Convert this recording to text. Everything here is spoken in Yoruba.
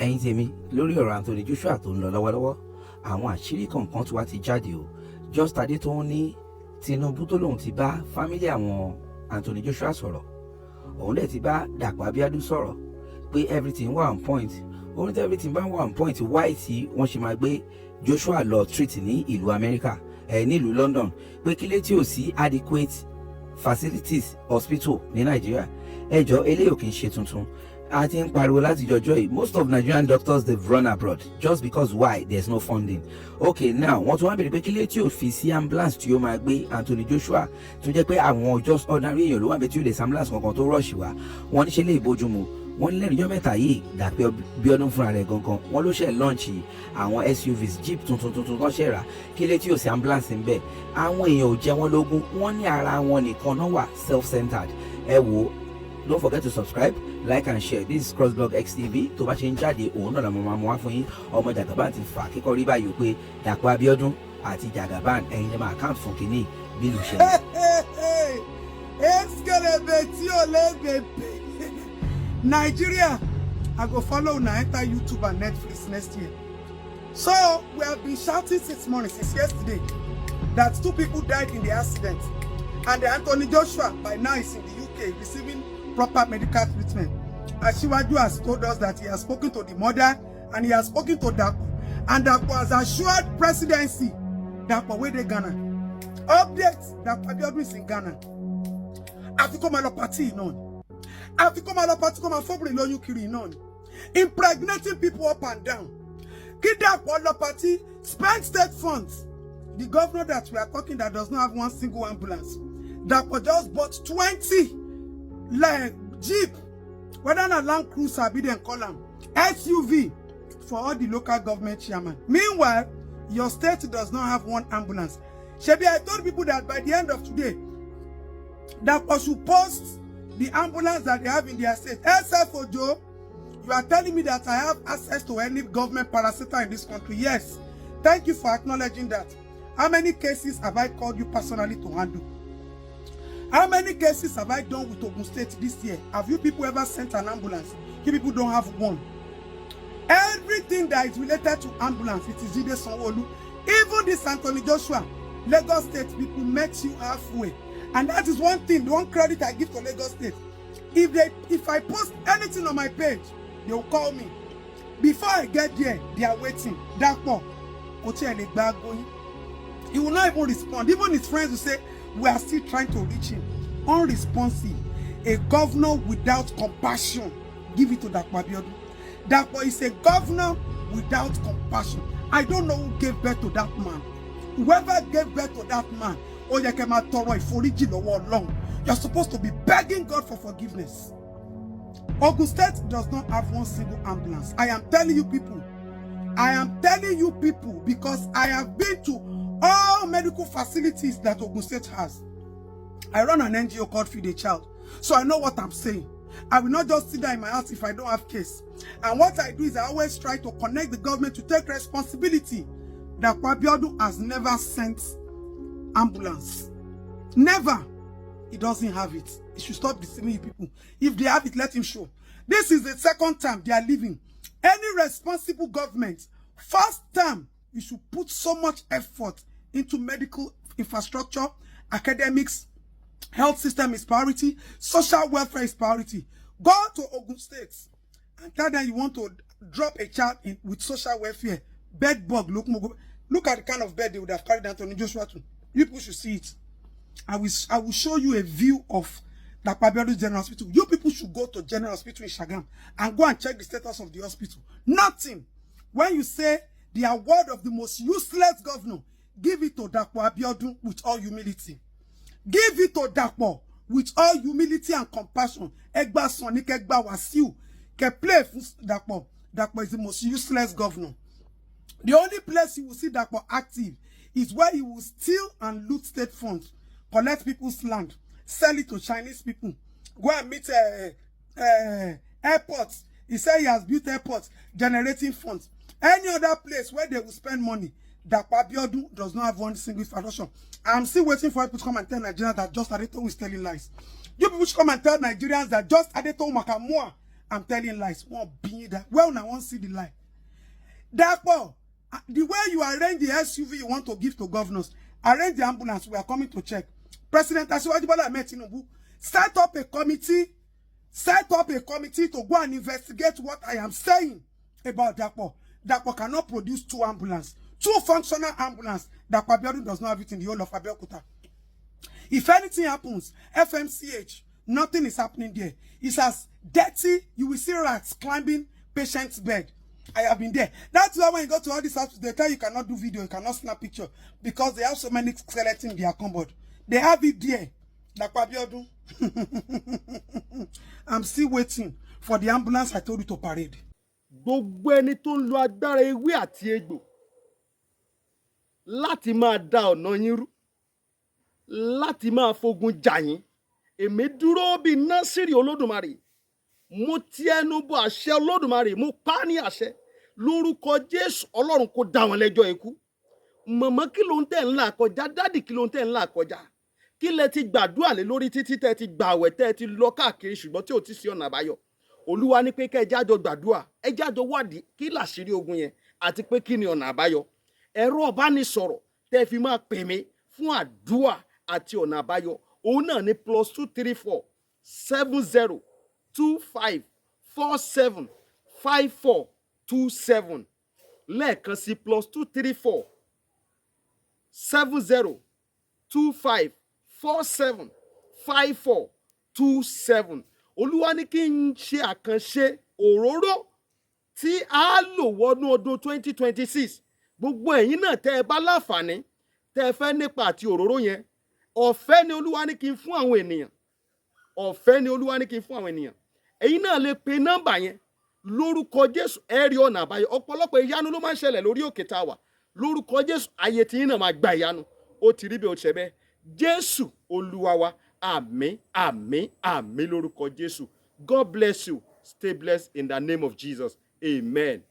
ẹ̀yin tèmi lórí ọ̀rọ̀ Anthony Joshua tó ń lọ lọ́wọ́lọ́wọ́ àwọn àṣírí kọ̀ọ̀kan tí wá ti jáde o. Just Adetoun ní Tinubu tó lòun ti bá fámílì àwọn Anthony Joshua sọ̀rọ̀, òun dẹ̀ ti bá Dapo Abiodun sọ̀rọ̀ pé everything wà on point. Òun tí everything bá wà on point, why tí wọ́n ṣe máa gbé Joshua lọ treat ní ìlú Amẹ́ríkà nílùú London, pé kílé tí ò sí adequate facilities hospital ní Nàìjíríà. Ẹjọ́ eléyìí ò kì í ṣe tuntun, a ti ń pariwo láti jọjọ́ yìí. Most of Nigerian doctors they've run abroad just because why there's no funding. Okay, now wọ́n tún wá bèrè pé kílé tí ò fi sí ambulance tí ó máa gbé Anthony Joshua tó jẹ́ pé àwọn just ordinary èèyàn ló wà bẹ́ẹ̀ tí ó lè ambulance kankan tó rush wá. Wọ́n ní ṣe lè bójúmu. Wọ́n ní lẹ́nu ọjọ́ mẹ́ta yìí Dapo Abiodun fúnra rẹ̀ gangan wọ́n ló ṣe launch àwọn SUVs jeep tuntun tó ṣe rà kílé tí ò sí ambulance ń bẹ̀. Àwọn èèyàn ò jẹ́ wọn lógún, wọ́n ní ara wọn nìkan náà wà self-centered. Ẹ wo, don't forget to subscribe, like and share. This is Crossblog XTV. Tó bá ṣe ń jáde òun náà la máa mú wá fún yín. Ọmọ Jagaban ti fà kíkọ́ rí báyìí pé Dapo Abiodun àti Jagaban ẹ̀yin lè máa account fún kínní bí ìlú ṣe. Nigeria, I go follow una enter YouTube and Netflix next year. So we have been shouting since morning, since yesterday, that 2 people died in the accident, and the Anthony Joshua by now is in the UK receiving proper medical treatment. Asiwaju has told us that he has spoken to the mother and he has spoken to Dapo, and Dapo has assured presidency Dapo where they Ghana. Updates that Abiodun is in Ghana. Afiko party none. Afiko party come and fobri lo kiri none. Impregnating people up and down. Dapo party spend state funds. The governor that we are talking that does not have one single ambulance. Dapo just bought 20 like Jeep, whether not Land Cruiser, be them call them SUV for all the local government chairman. Meanwhile, your state does not have one ambulance. Shebi, I told people that by the end of today, Dapo should post the ambulance that they have in their state. Except for Joe, you are telling me that I have access to any government parasitic in this country. Yes, thank you for acknowledging that. How many cases have I called you personally to handle? How many cases have I done with Ogun State this year? Have you people ever sent an ambulance? You people don't have one. Everything that is related to ambulance, it is Jide Sanwo-Olu. Even this Anthony Joshua, Lagos State people met you halfway. And that is one thing, one credit I give to Lagos State. If I post anything on my page, they will call me. Before I get there, they are waiting. Dapo, he will not even respond. Even his friends will say, we are still trying to reach him. Unresponsive. A governor without compassion. Give it to Dapo Abiodun. Dapo is a governor without compassion. I don't know who gave birth to that man. Whoever gave birth to that man, you're supposed to be begging God for forgiveness. Ogun State does not have one single ambulance. I am telling you people. I am telling you people because I have been to all medical facilities that Ogun State has. I run an NGO called Feed a Child. So I know what I'm saying. I will not just sit there in my house if I don't have case. And what I do is I always try to connect the government to take responsibility. Dapo Abiodun has never sent ambulance. Never. He doesn't have it. He should stop deceiving people. If they have it, let him show. This is the second time they are leaving. Any responsible government, first time, you should put so much effort into medical infrastructure, academics, health system is priority, social welfare is priority. Go to Ogun State and tell them you want to drop a child in with social welfare. Bed bug, look at the kind of bed they would have carried Anthony Joshua to. You people should see it. I will show you a view of Dapo Abiodun General Hospital. You people should go to General Hospital in Shagam and go and check the status of the hospital. Nothing. When you say the award of the most useless governor, give it to Dapo Abiodun with all humility. Give it to Dapo with all humility and compassion. Egba Sonic, Egba Wasiu. Ke play Dapo. Dapo is the most useless governor. The only place you will see Dapo active is where he will steal and loot state funds, collect people's land, sell it to Chinese people, go and meet airports. He said he has built airports, generating funds. Any other place where they will spend money, Dapo Abiodun does not have one single infrastructure. I'm still waiting for people to come and tell Nigerians that just Adetoun is telling lies. You people should come and tell Nigerians that just Adetoun Makamua I'm telling lies. Won't be that. Well, now I won't see the lie. Dapo, the way you arrange the SUV you want to give to governors, arrange the ambulance. We are coming to check. President Bola Ahmed Tinubu, set up a committee to go and investigate what I am saying about Dapo. Dapo cannot produce 2 ambulances, 2 functional ambulances. Dapo Abiodun does not have it in the whole of Abeokuta. If anything happens, FMCH, nothing is happening there. It's as dirty, you will see rats climbing patient's bed. I have been there. That's why when you go to all these houses, they tell you cannot do video, you cannot snap picture, because they have so many skeletons in their cupboard. They have it there. Dapo Abiodun. I'm still waiting for the ambulance I told you to parade. Gbogbo ẹni tó ń lo agbára ewé àti egbò láti máa da ọ̀nà yín rú, láti máa fogun jà yín, èmi dúró bí Násírì Olódùmarè, mo ti ẹnu bọ àṣẹ Olódùmarè, mo pa á ní àṣẹ lórúkọ Jésù. Ọlọ́run kó dá wọn lẹ́jọ́ ikú. Màmá kí ló ń tẹ̀ ń là kọjá? Dádì kí ló ń tẹ̀ ń là kọjá? Kí lẹ ti gbàdúrà lé lórí títí tẹ́ ti gbààwẹ̀ tẹ́ ti lọ káàkiri ṣùgbọ́n tí ò ti sí ọ̀nà àbáyọ? Olúwa ní pé kẹ́ ẹ jájọ gbàdúrà, ẹ jájọ wádìí kí làṣírí ogun yẹn àti pé kí ni ọ̀nà àbáyọ. Ẹ̀rọ ìbánisọ̀rọ̀ tẹ́ fi máa pè mí fún àdúrà àti ọ̀nà àbáyọ, òun náà ní +234 70 25 47 54 27. Lẹ́ẹ̀kan sí +234 70 25 47 54 27. Olúwa ní kí n ṣe àkànṣe òróró tí a lò wọnú ọdún 2026. Gbogbo ẹ̀yin náà tẹ́ ẹ bá láǹfààní tẹ́ ẹ fẹ́ nípa àti òróró yẹn, ọ̀fẹ́ ni Olúwa ní kí n fún àwọn ènìyàn. Ọ̀fẹ́ ni Olúwa ní kí n fún àwọn ènìyàn. Ẹ̀yin náà lè pe nọ́mbà yẹn lórúkọ Jésù, ẹ rí ọ̀nà àbáyọ. Ọ̀pọ̀lọpọ̀ ìyanu ló máa ń ṣẹlẹ̀ lórí òkè tá a wà. Lórúkọ Jésù, ayé tí yín náà máa gba ìyanu. Ó ti rí bí ó ṣe bẹ́ẹ̀. Jésù Olúwa wa. Àmín, àmín, àmín lórúkọ Jésù. God bless you. Stay blessed in the name of Jesus. Amen.